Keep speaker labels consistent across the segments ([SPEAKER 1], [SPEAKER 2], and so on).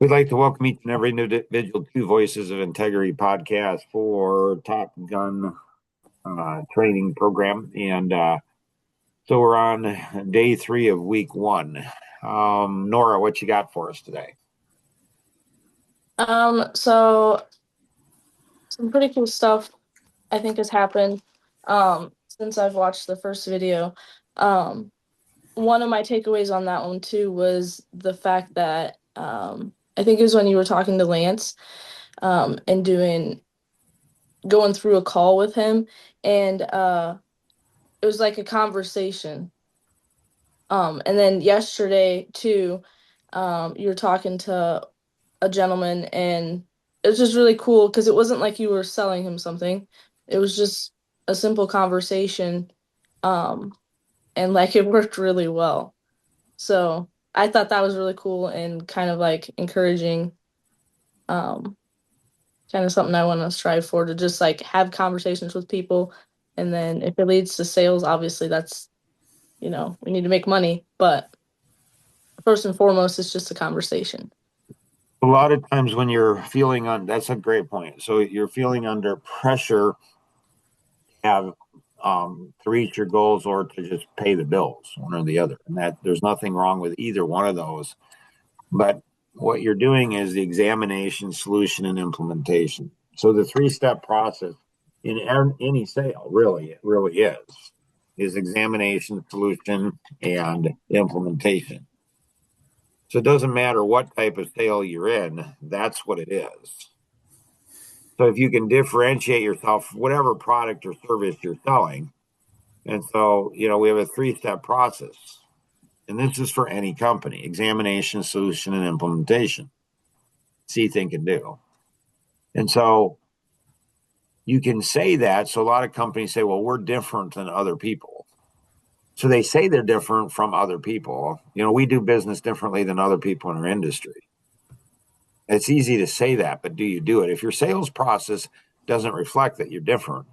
[SPEAKER 1] We'd like to welcome each and every individual to Voices of Integrity podcast for Top Gun training program. So we're on day 3 of week 1. Nora, what you got for us today?
[SPEAKER 2] So some pretty cool stuff I think has happened since I've watched the first video. One of my takeaways on that one too was the fact that I think it was when you were talking to Lance and going through a call with him, and it was like a conversation. And then yesterday too, you were talking to a gentleman, and it was just really cool because it wasn't like you were selling him something. It was just a simple conversation, um, and like it worked really well. So I thought that was really cool and kind of like encouraging, um, kind of something I want to strive for, to just like have conversations with people. And then if it leads to sales, obviously that's, we need to make money, but first and foremost, it's just a conversation.
[SPEAKER 1] A lot of times when you're feeling that's a great point. So you're feeling under pressure to have to reach your goals or to just pay the bills, one or the other. And that there's nothing wrong with either one of those. But what you're doing is the examination, solution, and implementation. So the 3-step process in any sale, really, it really is examination, solution, and implementation. So it doesn't matter what type of sale you're in, that's what it is. So if you can differentiate yourself, whatever product or service you're selling, and so, we have a 3-step process. And this is for any company: examination, solution, and implementation. See, think, and do. And so you can say that. So a lot of companies say, well, we're different than other people. So they say they're different from other people. We do business differently than other people in our industry. It's easy to say that, but do you do it? If your sales process doesn't reflect that you're different,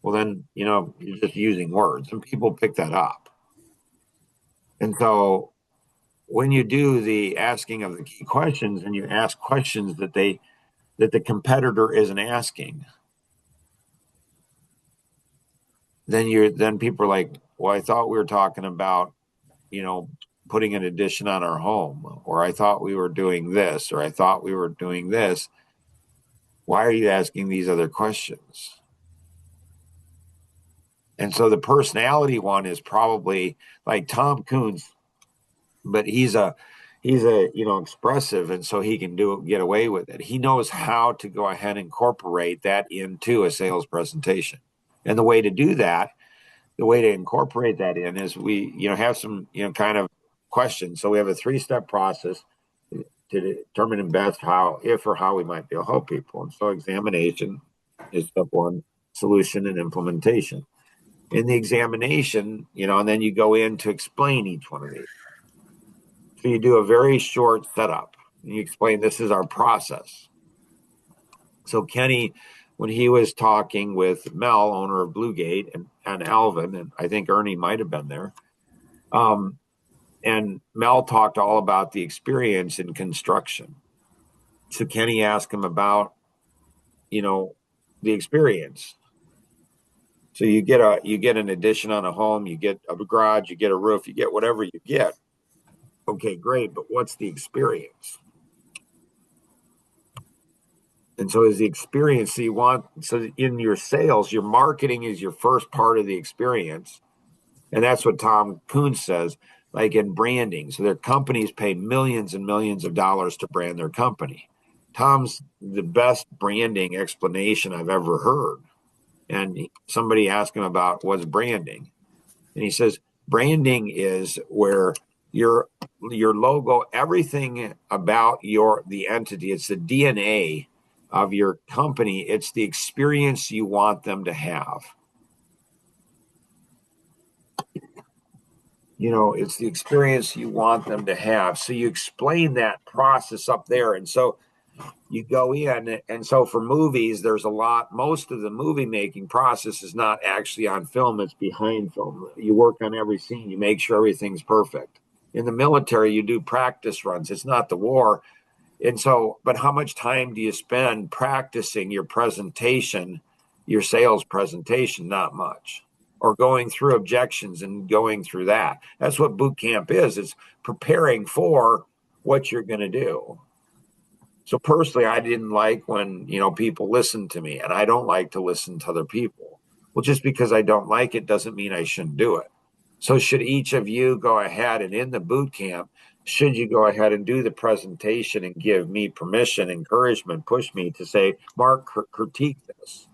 [SPEAKER 1] well, then, you're just using words and people pick that up. And so when you do the asking of the key questions and you ask questions that the competitor isn't asking, then people are like, well, I thought we were talking about, you know, putting an addition on our home, or I thought we were doing this, or I thought we were doing this. Why are you asking these other questions? And so the personality one is probably like Tom Coons, but he's a expressive, and so he can get away with it. He knows how to go ahead and incorporate that into a sales presentation. And the way to incorporate that in is we have some kind of questions. So we have a 3-step process to determine in best how we might be able to help people. And so examination is step 1, solution and implementation. In the examination, and then you go in to explain each one of these. So you do a very short setup. And you explain, this is our process. So Kenny, when he was talking with Mel, owner of Bluegate, and Alvin, and I think Ernie might have been there, and Mel talked all about the experience in construction. So Kenny asked him about, the experience. So you get an addition on a home, you get a garage, you get a roof, you get whatever you get. Okay, great, but what's the experience? And so is the experience, so in your sales, your marketing is your first part of the experience. And that's what Tom Coons says, like in branding. So their companies pay millions and millions of dollars to brand their company. Tom's the best branding explanation I've ever heard. And somebody asked him about what's branding. And he says, branding is where your logo, everything about the entity, it's the DNA of your company. It's the experience you want them to have. It's the experience you want them to have. So you explain that process up there. And so you go in, and so for movies, most of the movie making process is not actually on film, it's behind film. You work on every scene, you make sure everything's perfect. In the military, you do practice runs. It's not the war, And so, but how much time do you spend practicing your presentation, your sales presentation? Not much. Or going through objections and going through that. That's what boot camp is. It's preparing for what you're going to do. So personally, I didn't like when, people listen to me, and I don't like to listen to other people. Well, just because I don't like it doesn't mean I shouldn't do it. So should each of you go ahead and in the boot camp, should you go ahead and do the presentation and give me permission, encouragement, push me to say, Mark, critique this.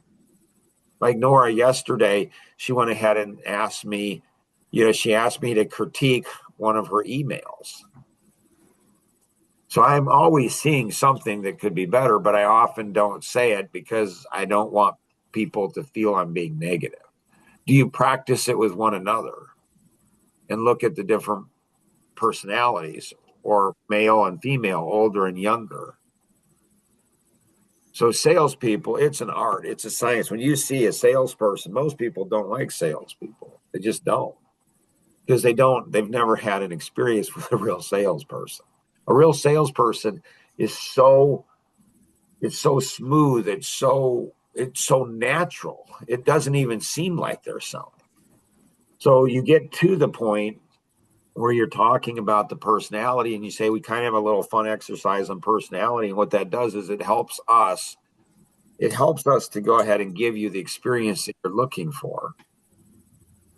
[SPEAKER 1] Like Nora yesterday, she went ahead and asked me, she asked me to critique one of her emails. So I'm always seeing something that could be better, but I often don't say it because I don't want people to feel I'm being negative. Do you practice it with one another and look at the different personalities, or male and female, older and younger? So salespeople, it's an art, it's a science. When you see a salesperson, most people don't like salespeople. They just don't, because they've never had an experience with a real salesperson. A real salesperson is it's so smooth, it's so natural. It doesn't even seem like they're selling. So you get to the point where you're talking about the personality and you say, we kind of have a little fun exercise on personality. And what that does is it helps us to go ahead and give you the experience that you're looking for.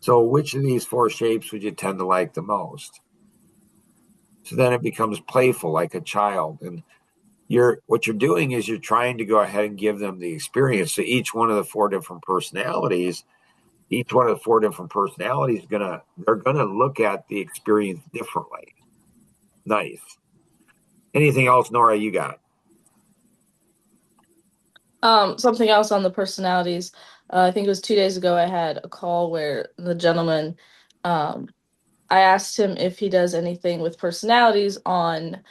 [SPEAKER 1] So which of these 4 shapes would you tend to like the most? So then it becomes playful, like a child. And what you're doing is you're trying to go ahead and give them the experience. So each one of the 4 different personalities, they're gonna look at the experience differently. Nice. Anything else, Nora, you got?
[SPEAKER 2] Something else on the personalities. I think it was 2 days ago I had a call where the gentleman, I asked him if he does anything with personalities on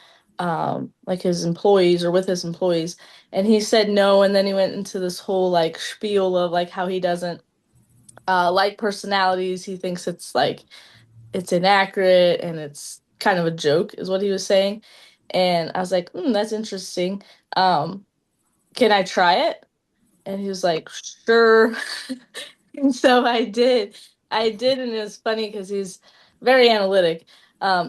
[SPEAKER 2] like his employees or with his employees, and he said no, and then he went into this whole like spiel of like how he doesn't like personalities. He thinks it's like it's inaccurate and it's kind of a joke is what he was saying. And I was like, that's interesting. Can I try it? And he was like, sure. And so I did. I did, and it was funny because he's very analytic.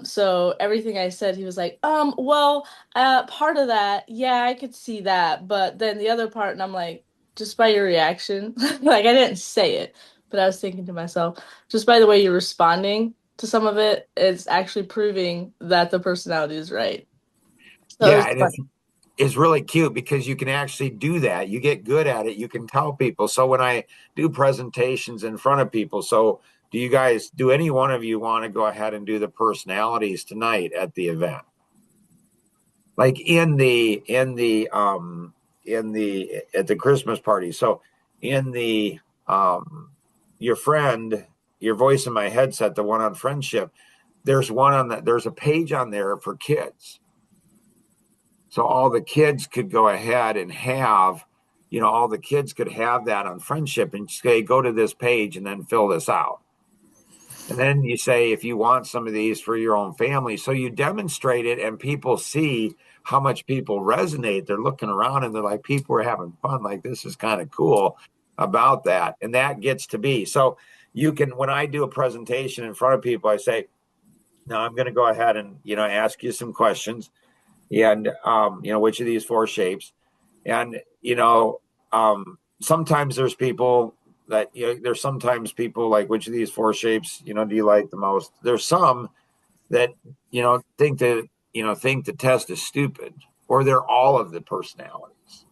[SPEAKER 2] So everything I said, he was like, well, part of that, yeah, I could see that, but then the other part, and I'm like, just by your reaction, like I didn't say it, but I was thinking to myself, just by the way you're responding to some of it, it's actually proving that the personality is right. So it
[SPEAKER 1] Yeah,
[SPEAKER 2] was
[SPEAKER 1] and
[SPEAKER 2] fun.
[SPEAKER 1] it's really cute because you can actually do that. You get good at it. You can tell people. So when I do presentations in front of people, so do any one of you want to go ahead and do the personalities tonight at the event? Like at the Christmas party. So in the your friend, your voice in my headset, the one on friendship, there's a page on there for kids. So all the kids could go ahead and have, all the kids could have that on friendship and say, go to this page and then fill this out. And then you say, if you want some of these for your own family. So you demonstrate it and people see how much people resonate. They're looking around and they're like, people are having fun. Like, this is kind of cool about that. And that gets to be. So when I do a presentation in front of people, I say, now I'm going to go ahead and, ask you some questions. And, which of these 4 shapes? And, sometimes there's people that, there's sometimes people like, which of these 4 shapes, do you like the most? There's some that, think the test is stupid, or they're all of the personalities.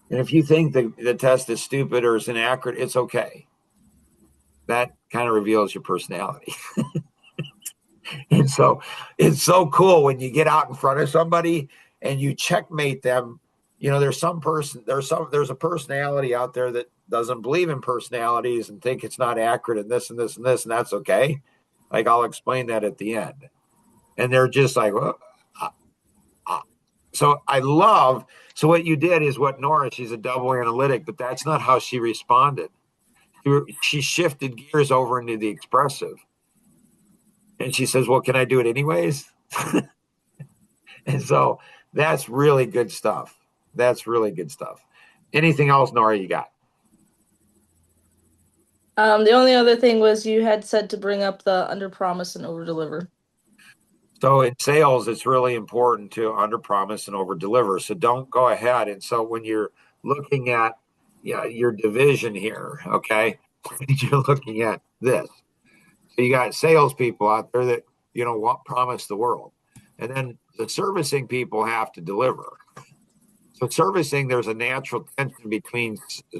[SPEAKER 1] And if you think the test is stupid or is inaccurate, it's okay. That kind of reveals your personality. And so it's so cool when you get out in front of somebody and you checkmate them. There's a personality out there that doesn't believe in personalities and think it's not accurate and this and this and this, and that's okay. Like, I'll explain that at the end. And they're just like, well, so what you did is what Nora, she's a double analytic, but that's not how she responded. She shifted gears over into the expressive. And she says, well, can I do it anyways? And so That's really good stuff. That's really good stuff. Anything else, Nora, you got?
[SPEAKER 2] The only other thing was you had said to bring up the under promise and over deliver.
[SPEAKER 1] So in sales, it's really important to under promise and over deliver. So don't go ahead. And so when you're looking at your division here, okay, you're looking at this. So you got salespeople out there that want promise the world, and then the servicing people have to deliver. So servicing, there's a natural tension between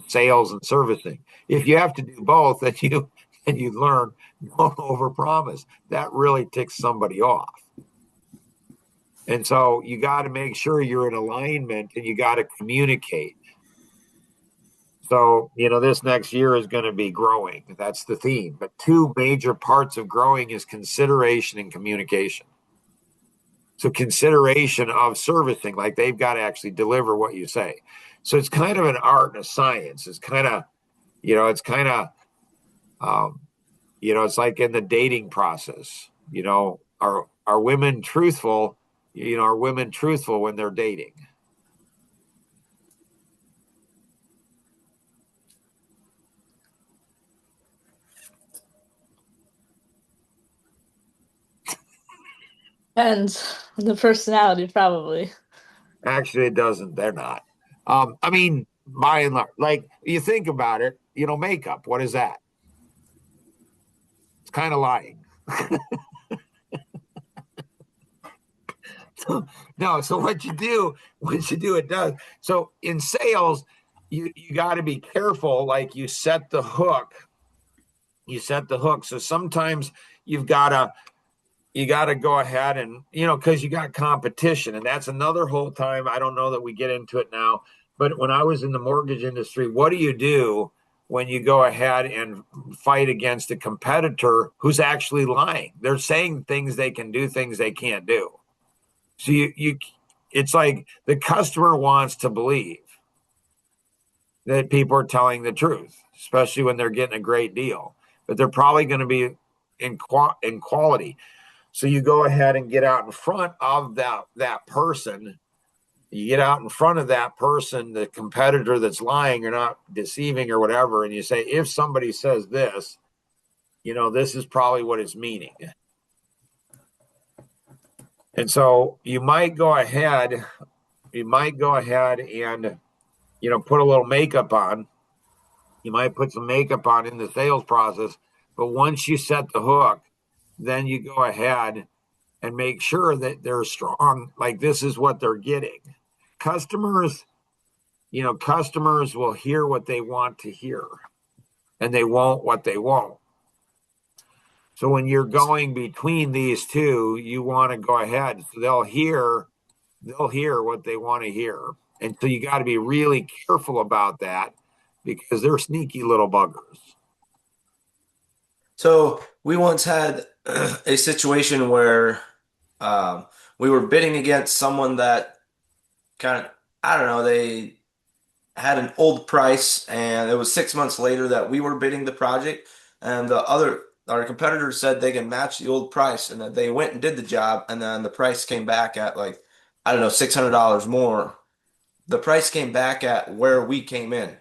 [SPEAKER 1] sales and servicing. If you have to do both, then you learn don't overpromise. That really ticks somebody off. And so you got to make sure you're in alignment and you got to communicate. So, this next year is going to be growing. That's the theme. But two major parts of growing is consideration and communication. So consideration of servicing, like they've got to actually deliver what you say. So it's kind of an art and a science. It's kind of, it's like in the dating process. Are women truthful? Are women truthful when they're dating?
[SPEAKER 2] Depends on the personality, probably.
[SPEAKER 1] Actually, it doesn't. They're not. I mean, by and large, like you think about it, makeup. What is that? It's kind of lying. No, so what you do, it does. So in sales, you got to be careful. Like you set the hook. So sometimes you got to go ahead and because you got competition, and that's another whole time. I don't know that we get into it now, but when I was in the mortgage industry, what do you do when you go ahead and fight against a competitor who's actually lying? They're saying things they can do, things they can't do. So it's like the customer wants to believe that people are telling the truth, especially when they're getting a great deal, but they're probably going to be in quality. So you go ahead and get out in front of that person. You get out in front of that person, the competitor that's lying or not deceiving or whatever, and you say, if somebody says this, this is probably what it's meaning. And so you might go ahead and put a little makeup on. You might put some makeup on in the sales process, but once you set the hook, then you go ahead and make sure that they're strong. Like this is what they're getting. Customers will hear what they want to hear, and they won't what they won't. So when you're going between these two, you want to go ahead. So they'll hear what they want to hear. And so you got to be really careful about that because they're sneaky little buggers.
[SPEAKER 3] So we once had a situation where we were bidding against someone that kind of, I don't know, they had an old price, and it was 6 months later that we were bidding the project, and our competitor said they can match the old price, and that they went and did the job, and then the price came back at like, I don't know, $600 more. The price came back at where we came in.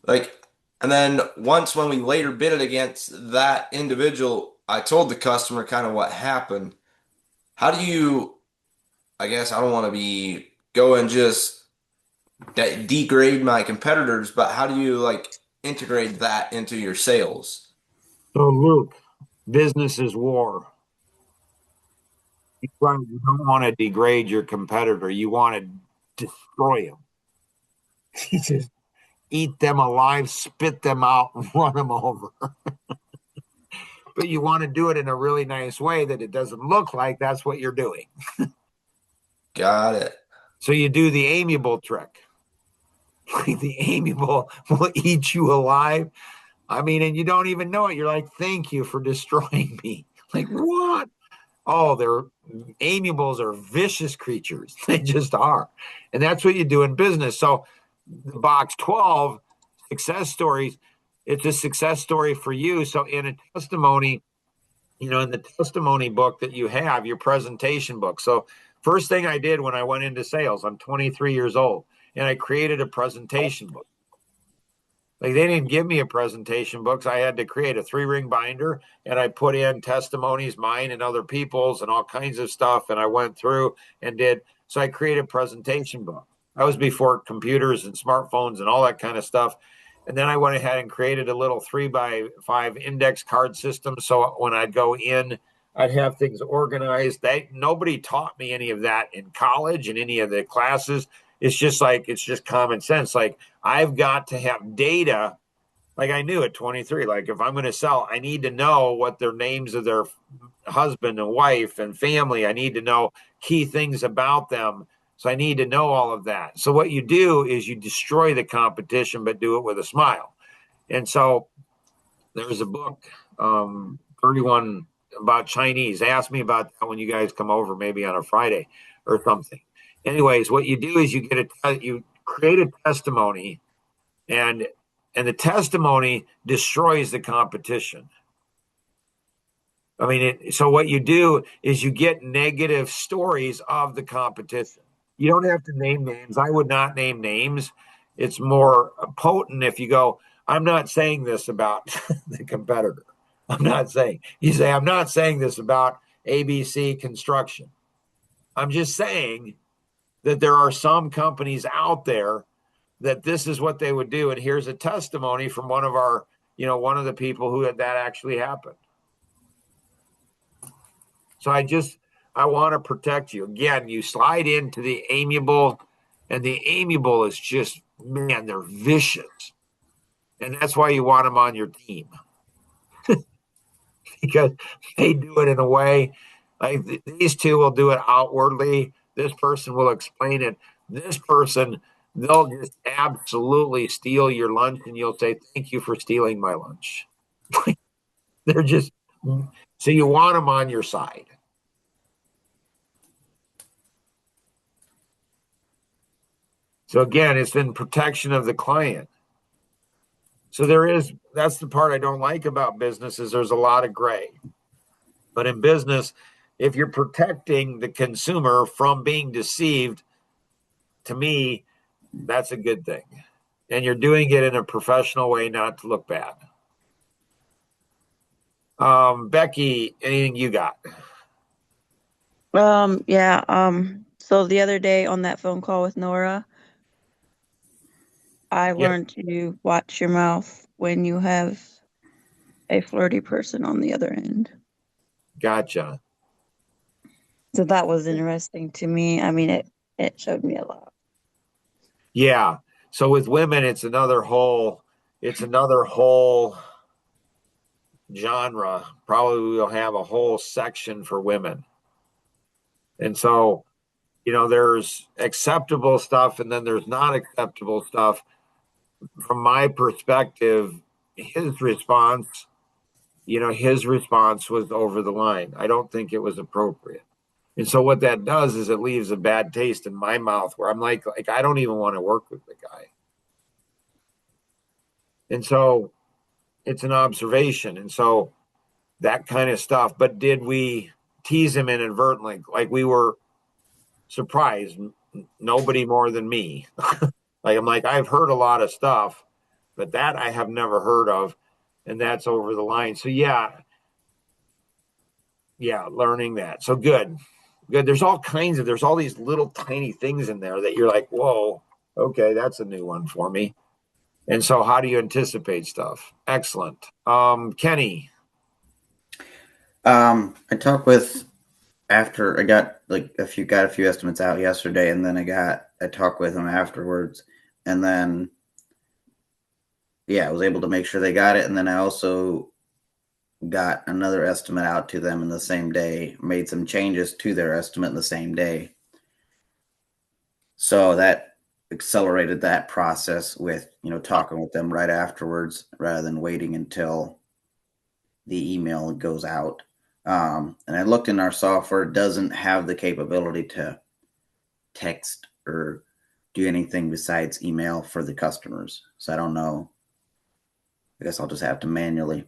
[SPEAKER 3] Like, and then once when we later bid it against that individual, I told the customer kind of what happened. How do you, I guess I don't want to be go and just degrade my competitors, but how do you like integrate that into your sales?
[SPEAKER 1] So Luke, business is war. You don't want to degrade your competitor. You want to destroy him. You just eat them alive, spit them out, run them over. But you want to do it in a really nice way that it doesn't look like that's what you're doing.
[SPEAKER 3] Got it.
[SPEAKER 1] So you do the amiable trick. The amiable will eat you alive. I mean, and you don't even know it. You're like, thank you for destroying me. Like, what? Oh, they're amiables are vicious creatures. They just are. And that's what you do in business. So the box 12 success stories, it's a success story for you. So in a testimony, in the testimony book that you have, your presentation book. So First thing I did when I went into sales, I'm 23 years old, and I created a presentation book. Like, they didn't give me a presentation book. So I had to create a 3-ring binder, and I put in testimonies, mine and other people's, and all kinds of stuff. And I went through and did. So I created a presentation book. I was before computers and smartphones and all that kind of stuff. And then I went ahead and created a little 3x5 index card system. So when I'd go in, I'd have things organized. Nobody taught me any of that in college and any of the classes. It's just common sense. Like, I've got to have data. Like, I knew at 23, like, if I'm going to sell, I need to know what their names of their husband and wife and family. I need to know key things about them. So I need to know all of that. So what you do is you destroy the competition, but do it with a smile. And so there's a book, 31 about Chinese. Ask me about that when you guys come over, maybe on a Friday or something. Anyways, what you do is you create a testimony, and the testimony destroys the competition. I mean, so what you do is you get negative stories of the competition. You don't have to name names. I would not name names. It's more potent if you go, I'm not saying this about the competitor. You say, I'm not saying this about ABC Construction. I'm just saying that there are some companies out there that this is what they would do. And here's a testimony from one of one of the people who that actually happened. So I want to protect you. Again, you slide into the amiable, and the amiable is just, man, they're vicious. And that's why you want them on your team. Because they do it in a way, like these two will do it outwardly. This person will explain it. This person, they'll just absolutely steal your lunch, and you'll say, thank you for stealing my lunch. They're just, so you want them on your side. So again, it's in protection of the client. So that's the part I don't like about business, is there's a lot of gray. But in business, if you're protecting the consumer from being deceived, to me, that's a good thing. And you're doing it in a professional way, not to look bad. Becky, anything you got?
[SPEAKER 4] So the other day on that phone call with Nora, I learned to watch your mouth when you have a flirty person on the other end.
[SPEAKER 1] Gotcha.
[SPEAKER 4] So that was interesting to me. I mean, it showed me a lot.
[SPEAKER 1] Yeah. So with women, it's another whole genre. Probably we'll have a whole section for women. And so, there's acceptable stuff, and then there's not acceptable stuff. From my perspective, his response was over the line. I don't think it was appropriate. And so what that does is it leaves a bad taste in my mouth, where I'm like I don't even want to work with the guy. And so it's an observation. And so that kind of stuff. But did we tease him inadvertently? Like, we were surprised. Nobody more than me. I'm like, I've heard a lot of stuff, but that I have never heard of. And that's over the line. So yeah, learning that. So good. There's all these little tiny things in there that you're like, whoa, okay, that's a new one for me. And so how do you anticipate stuff? Excellent. Kenny.
[SPEAKER 5] I talked with, after I got a few estimates out yesterday, and then I talked with them afterwards, and then I was able to make sure they got it. And then I also got another estimate out to them in the same day, made some changes to their estimate in the same day. So that accelerated that process with, talking with them right afterwards, rather than waiting until the email goes out. And I looked in our software, it doesn't have the capability to text or do anything besides email for the customers. So I don't know. I guess I'll just have to manually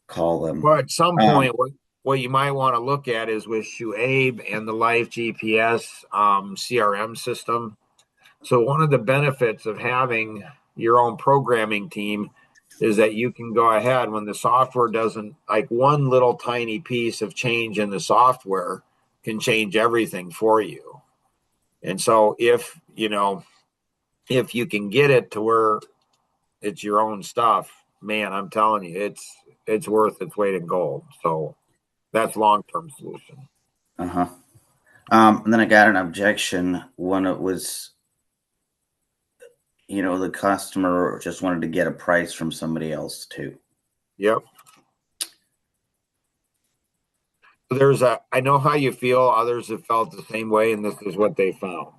[SPEAKER 5] call them.
[SPEAKER 1] Well, at some point, what you might want to look at is with Shuaib and the Life GPS CRM system. So one of the benefits of having your own programming team is that you can go ahead when the software doesn't, like one little tiny piece of change in the software can change everything for you. And so if you can get it to where it's your own stuff, man, I'm telling you, it's worth its weight in gold. So that's long-term solution.
[SPEAKER 5] Uh-huh. And then I got an objection when it was, the customer just wanted to get a price from somebody else too.
[SPEAKER 1] Yep. I know how you feel. Others have felt the same way, and this is what they found.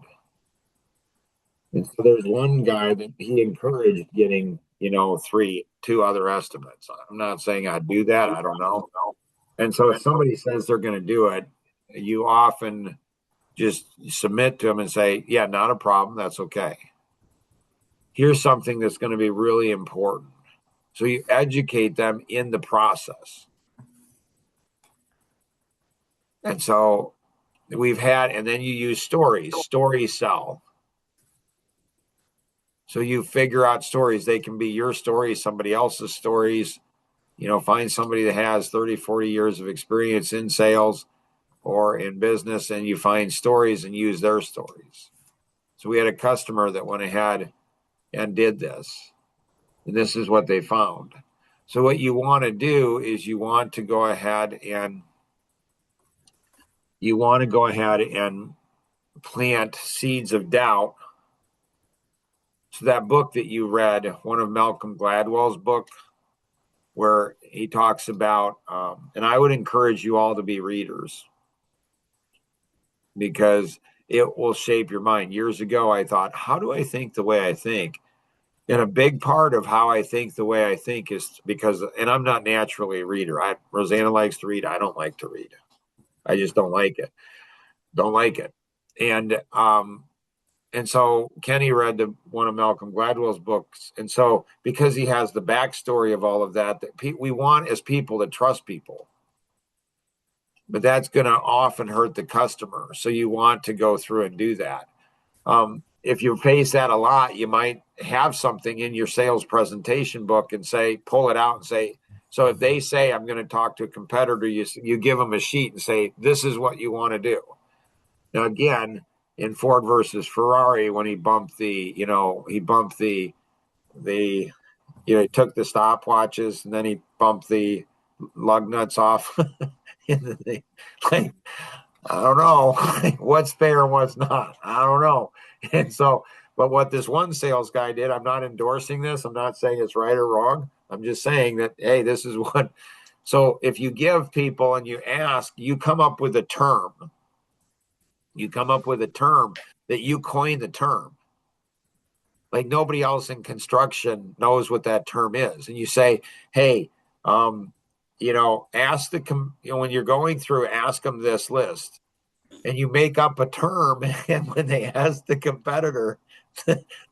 [SPEAKER 1] And so there's one guy that he encouraged getting, two other estimates. I'm not saying I'd do that. I don't know. And so if somebody says they're going to do it, you often just submit to them and say, yeah, not a problem. That's okay. Here's something that's going to be really important. So you educate them in the process. And so and then you use stories sell. So you figure out stories. They can be your stories, somebody else's stories. Find somebody that has 30, 40 years of experience in sales or in business, and you find stories and use their stories. So we had a customer that went ahead and did this, and this is what they found. So what you want to do is you want to go ahead and plant seeds of doubt. So that book that you read, one of Malcolm Gladwell's book, where he talks about, and I would encourage you all to be readers because it will shape your mind. Years ago, I thought, how do I think the way I think? And a big part of how I think the way I think is because, and I'm not naturally a reader. Rosanna likes to read. I don't like to read. I just don't like it. And so Kenny read one of Malcolm Gladwell's books. And so because he has the backstory of all of that we want as people to trust people. But that's going to often hurt the customer. So you want to go through and do that. If you face that a lot, you might have something in your sales presentation book and pull it out and say, so if they say, I'm going to talk to a competitor, you give them a sheet and say, this is what you want to do. Now, again, in Ford versus Ferrari, when he took the stopwatches and then he bumped the lug nuts off. I don't know what's fair and what's not. I don't know. And so, but what this one sales guy did, I'm not endorsing this. I'm not saying it's right or wrong. I'm just saying that, hey, this is what. So if you give people and you ask, you come up with a term. You come up with a term that you coin the term. Like nobody else in construction knows what that term is. And you say, hey, ask when you're going through, ask them this list. And you make up a term. And when they ask the competitor,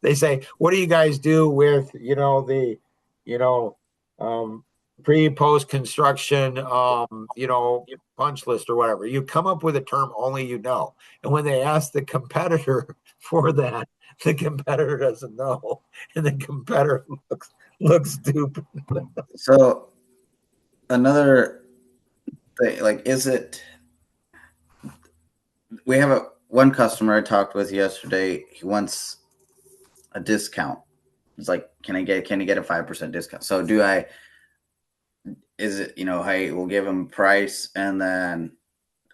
[SPEAKER 1] they say, what do you guys do with, pre-post construction, punch list or whatever. You come up with a term only you know. And when they ask the competitor for that, the competitor doesn't know. And the competitor looks stupid.
[SPEAKER 5] So another thing, we have one customer I talked with yesterday. He wants a discount. It's like, can he get a 5% discount? So hey, we'll give him a price and then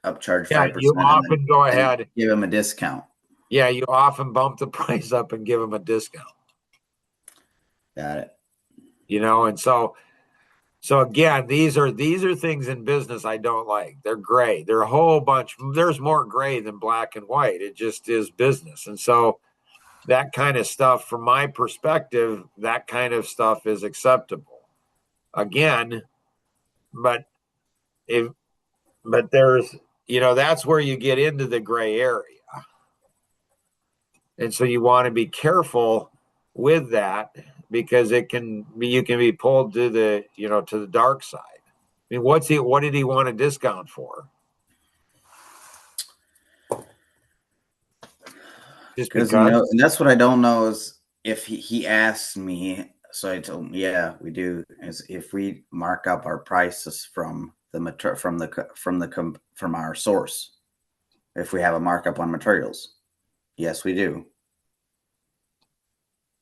[SPEAKER 5] upcharge 5%.
[SPEAKER 1] You often go ahead,
[SPEAKER 5] give him a discount.
[SPEAKER 1] Yeah, you often bump the price up and give him a discount.
[SPEAKER 5] Got it.
[SPEAKER 1] And so again, these are things in business I don't like. They're gray. They're a whole bunch. There's more gray than black and white. It just is business. And so that kind of stuff, from my perspective, that kind of stuff is acceptable. Again, but there's, that's where you get into the gray area. And so you want to be careful with that because you can be pulled to the dark side. mean, what did he want a discount for? Just
[SPEAKER 5] Because
[SPEAKER 1] because?
[SPEAKER 5] and that's what I don't know is if he asked me. So I told him, yeah, we do. Is if we mark up our prices from from our source, if we have a markup on materials, yes, we do.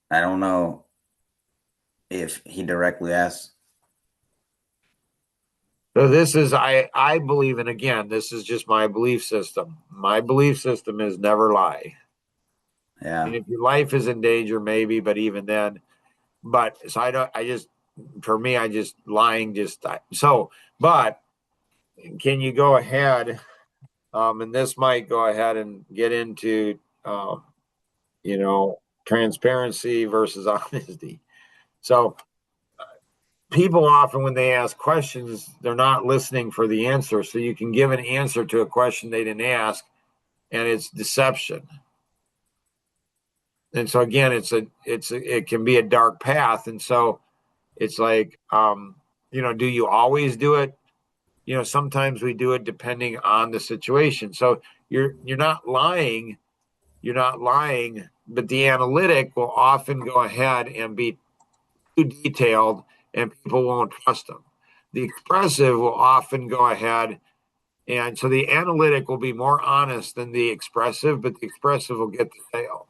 [SPEAKER 5] I don't know if he directly asked.
[SPEAKER 1] So this is, I believe, and again, this is just my belief system. My belief system is never lie.
[SPEAKER 5] Yeah.
[SPEAKER 1] And if your life is in danger, maybe, but even then, but so for me, I just lying, but can you go ahead? And this might go ahead and get into, you know, transparency versus honesty. So people often, when they ask questions, they're not listening for the answer. So you can give an answer to a question they didn't ask, and it's deception. And so again, it can be a dark path. And so it's like, you know, do you always do it? You know, sometimes we do it depending on the situation. So you're not lying, but the analytic will often go ahead and be too detailed, and people won't trust them. The expressive will often go ahead, and so the analytic will be more honest than the expressive, but the expressive will get the sale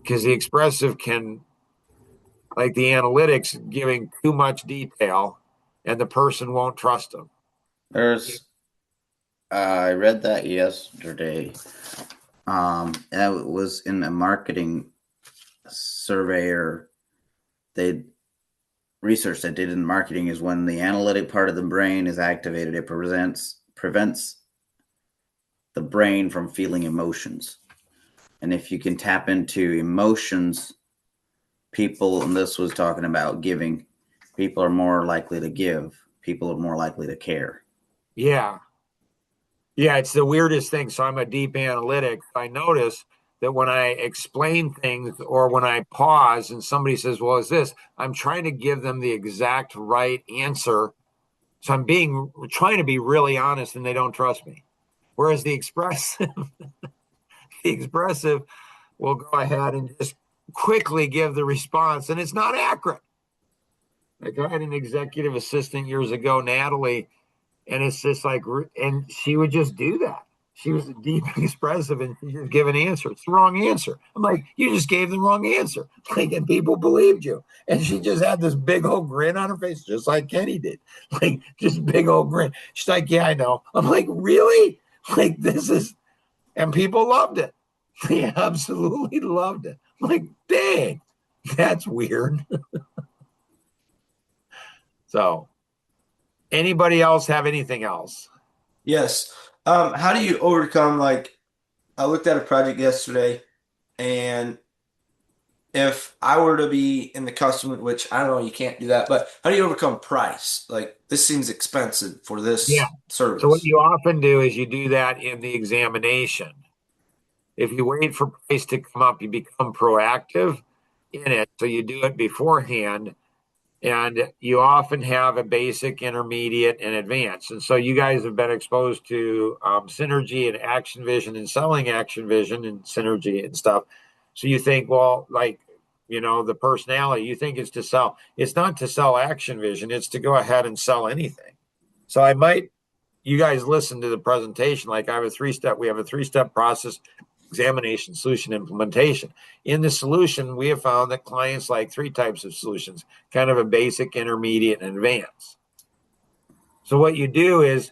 [SPEAKER 1] because the expressive can, like the analytics, giving too much detail, and the person won't trust them.
[SPEAKER 5] I read that yesterday. That was in a marketing surveyor. They research that did in marketing is when the analytic part of the brain is activated, it prevents the brain from feeling emotions. And if you can tap into emotions, people, and this was talking about giving, people are more likely to give, people are more likely to care.
[SPEAKER 1] Yeah. Yeah, it's the weirdest thing. So I'm a deep analytic. I notice that when I explain things or when I pause and somebody says, well, is this, I'm trying to give them the exact right answer. So I'm trying to be really honest, and they don't trust me. Whereas the expressive, the expressive will go ahead and just quickly give the response, and it's not accurate. Like I had an executive assistant years ago, Natalie, and it's just like, and she would just do that. She was deep expressive, and she just give an answer. It's the wrong answer. I'm like, you just gave the wrong answer. Like, and people believed you. And she just had this big old grin on her face, just like Kenny did. Like, just big old grin. She's like, yeah, I know. I'm like, really? Like, this is, and people loved it. They absolutely loved it. I'm like, dang, that's weird. So, anybody else have anything else?
[SPEAKER 3] Yes. How do you overcome, like, I looked at a project yesterday, and if I were to be in the customer, which I don't know, you can't do that, but how do you overcome price? Like, this seems expensive for
[SPEAKER 1] Yeah.
[SPEAKER 3] this
[SPEAKER 1] So what
[SPEAKER 3] service.
[SPEAKER 1] you often do is you do that in the examination. If you wait for price to come up, you become proactive in it. So you do it beforehand, and you often have a basic, intermediate, and advanced. And so you guys have been exposed to synergy and action vision and selling action vision and synergy and stuff. So you think, well, like, you know, the personality, you think it's to sell. It's not to sell action vision. It's to go ahead and sell anything. So you guys listen to the presentation. Like we have a 3-step process: examination, solution, implementation. In the solution, we have found that clients like 3 types of solutions: kind of a basic, intermediate, and advanced. So what you do is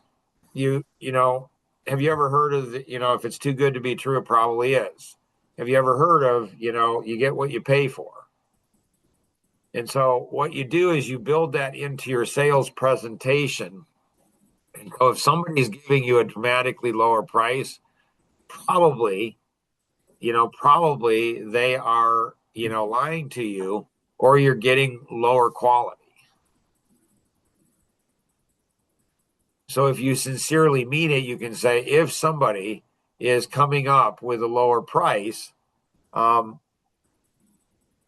[SPEAKER 1] you know, have you ever heard of if it's too good to be true, it probably is. Have you ever heard of, you get what you pay for? And so what you do is you build that into your sales presentation. And so if somebody's giving you a dramatically lower price, probably they are, lying to you, or you're getting lower quality. So if you sincerely mean it, you can say, if somebody is coming up with a lower price,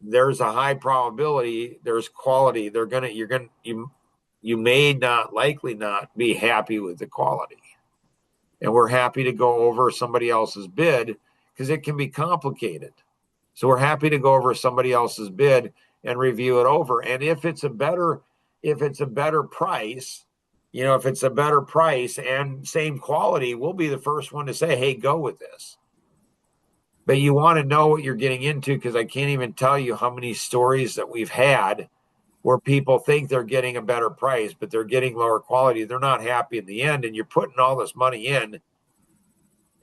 [SPEAKER 1] there's a high probability there's quality. you may not, likely not be happy with the quality. And we're happy to go over somebody else's bid because it can be complicated. So we're happy to go over somebody else's bid and review it over. And if it's a better price, if it's a better price and same quality, we'll be the first one to say, hey, go with this. But you want to know what you're getting into, because I can't even tell you how many stories that we've had where people think they're getting a better price, but they're getting lower quality. They're not happy in the end, and you're putting all this money in,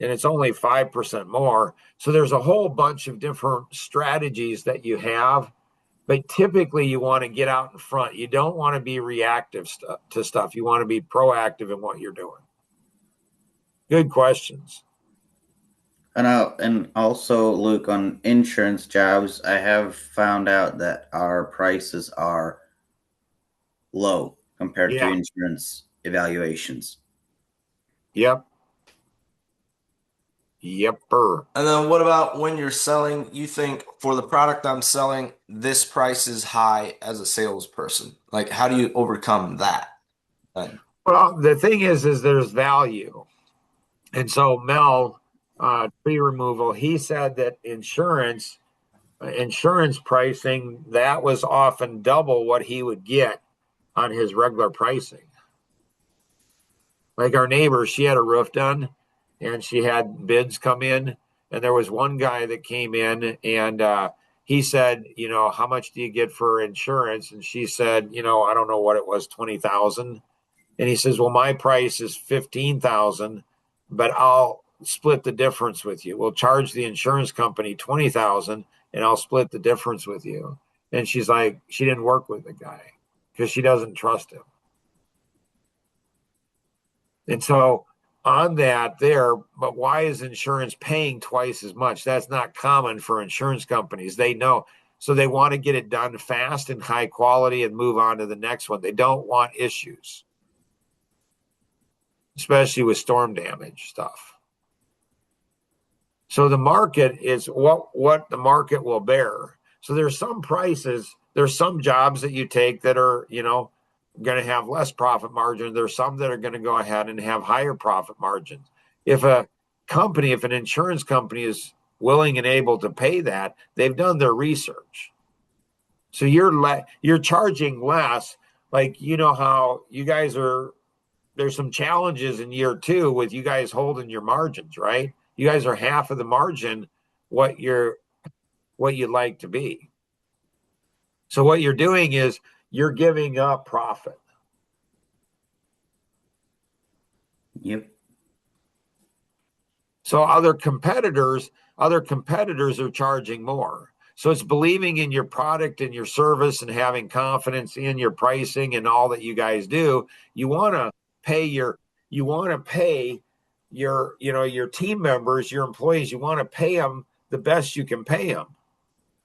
[SPEAKER 1] and it's only 5% more. So there's a whole bunch of different strategies that you have, but typically you want to get out in front. You don't want to be reactive to stuff. You want to be proactive in what you're doing. Good questions.
[SPEAKER 5] And also, Luke, on insurance jobs, I have found out that our prices are low compared to insurance evaluations.
[SPEAKER 1] Yep. Yepper.
[SPEAKER 3] And then what about when you're selling, you think for the product I'm selling, this price is high as a salesperson? Like, how do you overcome that?
[SPEAKER 1] Well, the thing is there's value. And so Mel, tree removal, he said that insurance pricing, that was often double what he would get on his regular pricing. Like our neighbor, she had a roof done and she had bids come in, and there was one guy that came in and he said, how much do you get for insurance? And she said, I don't know what it was, 20,000. And he says, well, my price is 15,000, but I'll split the difference with you. We'll charge the insurance company 20,000 and I'll split the difference with you. And she's like, she didn't work with the guy because she doesn't trust him. And so on that there, but why is insurance paying twice as much? That's not common for insurance companies. They know. So they want to get it done fast and high quality and move on to the next one. They don't want issues, especially with storm damage stuff. So the market is what the market will bear. So there's some prices, there's some jobs that you take that are, going to have less profit margin. There's some that are going to go ahead and have higher profit margins. If an insurance company is willing and able to pay that, they've done their research. So you're charging less. Like, how you guys are, there's some challenges in year 2 with you guys holding your margins, right? You guys are half of the margin what you'd like to be. So what you're doing is you're giving up profit.
[SPEAKER 5] Yep.
[SPEAKER 1] So other competitors are charging more. So it's believing in your product and your service and having confidence in your pricing and all that you guys do. You want to pay your team members, your employees, you want to pay them the best you can pay them.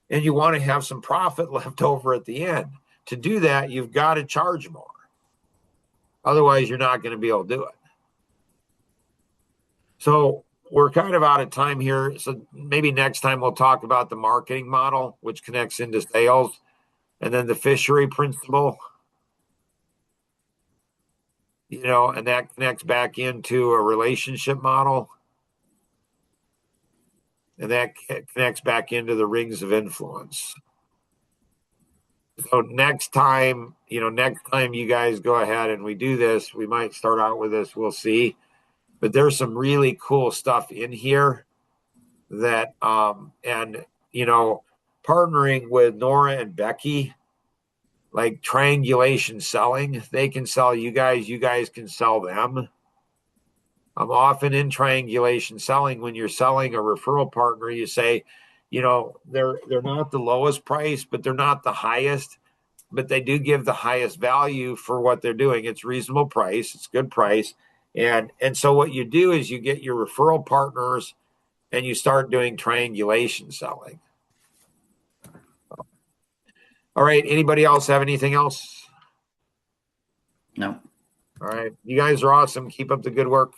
[SPEAKER 1] And you want to have some profit left over at the end. To do that, you've got to charge more. Otherwise, you're not going to be able to do it. So we're kind of out of time here. So maybe next time we'll talk about the marketing model, which connects into sales, and then the fishery principle, and that connects back into a relationship model. And that connects back into the rings of influence. So next time you guys go ahead and we do this, we might start out with this, we'll see. But there's some really cool stuff in here that, partnering with Nora and Becky, like triangulation selling, they can sell you guys can sell them. I'm often in triangulation selling. When you're selling a referral partner, you say, they're not the lowest price, but they're not the highest, but they do give the highest value for what they're doing. It's reasonable price. It's good price. And so what you do is you get your referral partners and you start doing triangulation selling. All right. Anybody else have anything else?
[SPEAKER 5] No.
[SPEAKER 1] All right. You guys are awesome. Keep up the good work.